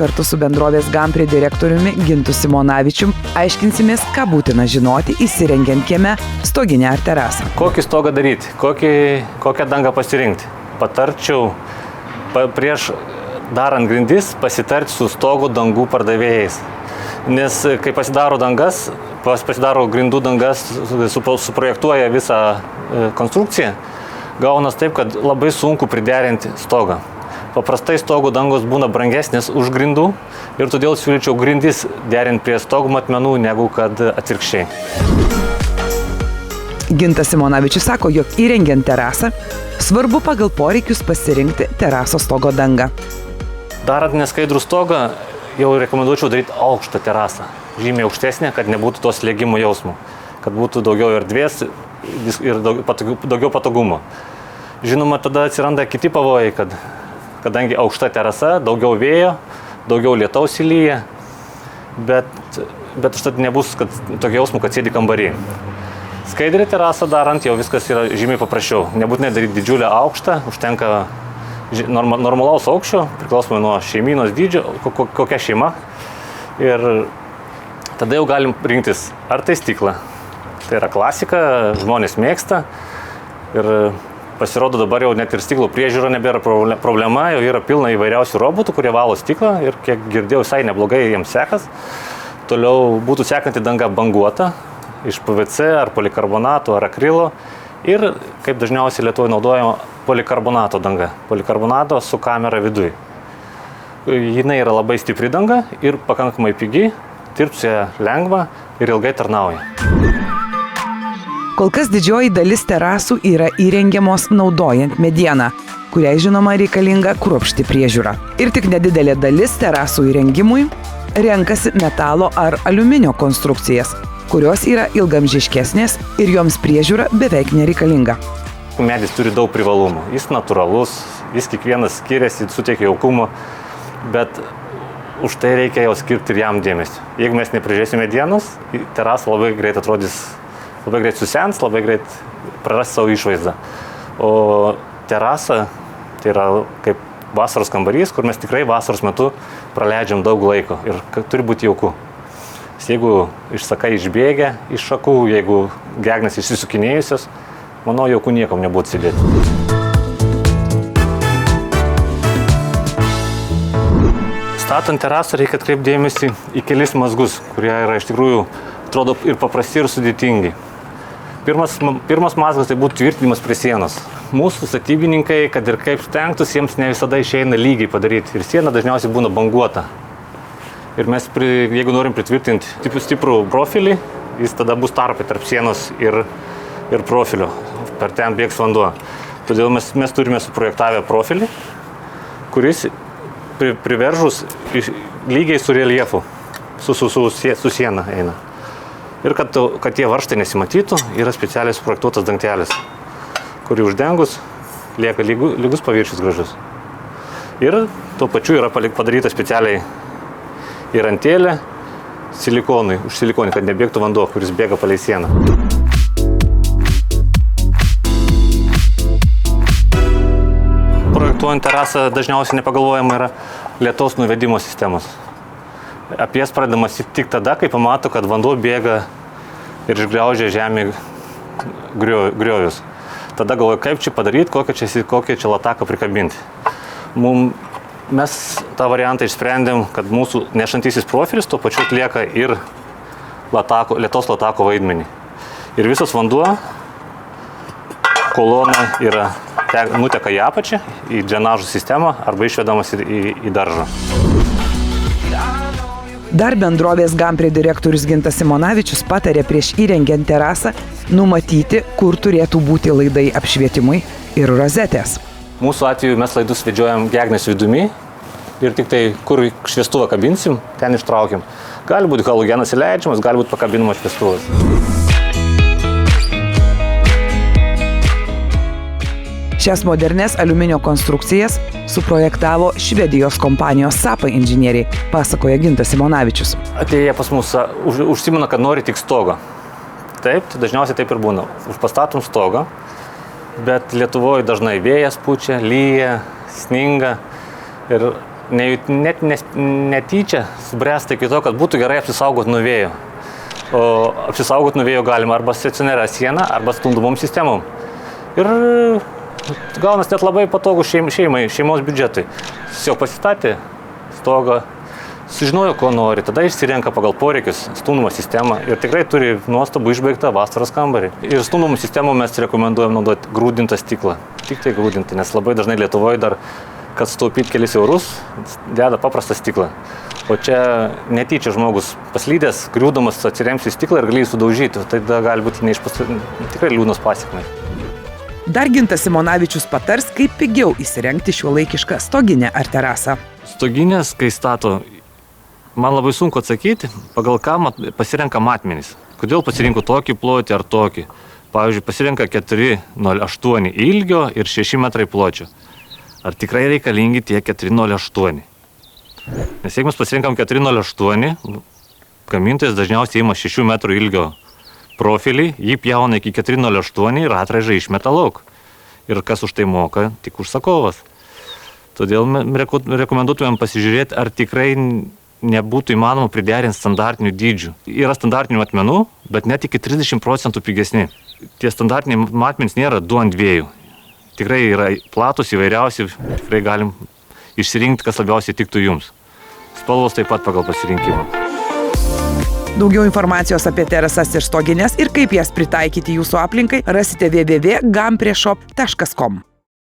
kartu su bendrovės Gampri direktoriumi Gintu Simonavičium aiškinsimės, ką būtina žinoti įsirengiant kieme stoginę ar terasą. Kokį stogą daryti, kokią dangą pasirinkti. Patarčiau prieš darant grindis pasitarti su stogo dangų pardavėjais. Nes kai pasidaro dangas, pasidaro grindų dangas, suprojektuoja visą konstrukciją, gaunas taip, kad labai sunku priderinti stogą. Paprastai stogų dangos būna brangesnės už grindų ir todėl siūlyčiau grindis derinti prie stogų matmenų negu kad atvirkščiai. Gintas Simonavičius sako, jog įrengiant terasą svarbu pagal poreikius pasirinkti terasos stogo dangą. Darant neskaidrų stogą, jau rekomenduočiau daryti aukštą terasą. Žymiai aukštesnė, kad nebūtų tos slėgimo jausmų, kad būtų daugiau erdvės ir daugiau patogumo. Žinoma, tada atsiranda kiti pavojai, kadangi aukšta terasa, daugiau vėjo, daugiau lietaus įlyja, bet užtat nebus tokio jausmų, kad sėdi kambarį. Skaidrį terasą darant jau viskas yra žymiai paprasčiau. Nebūtinai daryti didžiulę aukštą, užtenka normalaus aukščio, priklausomai nuo šeimynos dydžio, kokia šeima. Ir tada jau galim rinktis, ar tai stiklą. Tai yra klasika, žmonės mėgsta. Ir pasirodo dabar jau net ir stiklo priežiūra nebėra problema, jau yra pilna įvairiausių robotų, kurie valo stiklą ir kiek girdėjau, visai neblogai jiems sekas. Toliau būtų sekanti danga banguota iš PVC ar polikarbonato ar akrilo. Ir kaip dažniausiai Lietuvoje naudojama polikarbonato danga. Polikarbonato su kamera viduj. Jinai yra labai stipri danga ir pakankamai pigi, dirbti su ją lengva ir ilgai tarnauja. Kol kas didžioji dalis terasų yra įrengiamos naudojant medieną, kuriai žinoma reikalinga kruopšti priežiūra. Ir tik nedidelė dalis terasų įrengimui renkasi metalo ar aliuminio konstrukcijas, kurios yra ilgamžiškesnės ir joms priežiūra beveik nereikalinga. Medis turi daug privalumų. Jis natūralus, jis kiekvienas skiriasi, suteikia jaukumo, bet už tai reikia jau skirti ir jam dėmesį. Jeigu mes neprižiūrėsime medienos, terasa labai greit atrodys, labai greit susens, labai greit praras savo išvaizdą. O terasa tai yra kaip vasaros kambarys, kur mes tikrai vasaros metu praleidžiam daug laiko ir turi būti jauku. Jeigu išsakai išbėgę iš šakų, jeigu gegnės išsisukinėjusios, manau, jauku niekam nebūtų sėdėti. Statant terasą reikia atkreipti dėmesį į kelis mazgus, kurie yra iš tikrųjų, atrodo, ir paprasti, ir sudėtingi. Pirmas mazgas tai būtų tvirtinimas prie sienos. Mūsų statybininkai, kad ir kaip stengtųsi, jiems ne visada išeina lygiai padaryti. Ir siena dažniausiai būna banguota. Ir mes, jeigu norim pritvirtinti stiprų profilį, jis tada bus tarpai tarp sienos ir profilio. Per ten bėgs vanduo. Todėl mes turime suprojektavę profilį, kuris priveržus lygiai su reljefu, su siena eina. Ir kad tie varžtai nesimatytų, yra specialiai suprojektuotas dangtelis, kurį uždengus lieka lygus paviršius gražus. Ir tuo pačiu yra padaryta specialiai įrantėlė silikonui, už silikonį, kad nebėgtų vanduo, kuris bėga palei sieną. Projektuojant terasą dažniausiai nepagalvojama yra lietaus nuvedimo sistemos. Apie jas pradedama tik tada, kai pamato, kad vanduo bėga ir išgriaužia žemį griovius. Tada galvoju, kaip čia padaryti, kokią čia lataką prikabinti. Mes tą variantą išsprendėm, kad mūsų nešantysis profilis tuo pačiu atlieka ir lietaus latako vaidmenį. Ir visas vanduo, kolona nuteka į apačią, į drenažų sistemą arba išvedamas į daržą. Dar bendrovės Gampri direktorius Gintas Simonavičius patarė prieš įrengiant terasą numatyti, kur turėtų būti laidai apšvietimui ir rozetės. Mūsų atveju mes laidus vedžiojam gegnės vidumi ir tik tai, kur šviestuvą kabinsim, ten ištraukiam. Gali būti halogenas įleidžiamas, gali būti pakabinamas šviestuvas. Šias modernes aliuminio konstrukcijas suprojektavo Švedijos kompanijos Sapa inžinieriai, pasakoja Gintas Simonavičius. Atėję pas mus užsimena, kad nori tik stogą. Taip, tai dažniausiai taip ir būna. Pastatom stogą, bet Lietuvoje dažnai vėjas pučia, lyja, sninga ir net netyčia subręsta iki to, kad būtų gerai apsisaugot nuo vėjo. O apsisaugot nuo vėjo galima arba stacionaria siena, arba stumdomom sistemom. Ir gaunas net labai patogu šeimos biudžetui. Jau pasistatė stogą, sužinojo, ko nori, tada išsirenka pagal poreikius stumdomą sistemą ir tikrai turi nuostabų išbaigtą vasaros kambarį. Ir stumdomų sistemų mes rekomenduojam naudoti grūdintą stiklą. Tik tai grūdintą, nes labai dažnai Lietuvoje dar, kad sutaupyti kelis eurus, deda paprastą stiklą. O čia netyčia žmogus paslydęs, griūdamas atsirems į stiklą ir gali jį sudaužyti. Tai gali būti tikrai liūdnos pasekmės. Dar Gintas Simonavičius patars, kaip pigiau įsirengti šiuolaikišką stoginę ar terasą. Stoginės, kai stato, man labai sunku atsakyti, pagal ką pasirenka matmenys. Kodėl pasirinko tokį plotį ar tokį. Pavyzdžiui, pasirenka 4,08 ilgio ir 6 metrai pločio. Ar tikrai reikalingi tie 4,08? Nes jeigu mes pasirinkam 4,08, gamintojas dažniausiai ima 6 metrų ilgio profilį, jį pjauna iki 4,08 ir atraižą išmeta lauk. Ir kas už tai moka? Tik užsakovas. Todėl rekomenduotumėm pasižiūrėti, ar tikrai nebūtų įmanoma priderinti standartinių dydžių. Yra standartinių matmenų, bet net iki 30% pigesni. Tie standartiniai matmenys nėra 2 ant 2. Tikrai yra platus, įvairiausi, tikrai galim išsirinkti, kas labiausiai tiktų jums. Spalvos taip pat pagal pasirinkimą. Daugiau informacijos apie terasas ir stogines ir kaip jas pritaikyti jūsų aplinkai rasite www.gampriešop.com.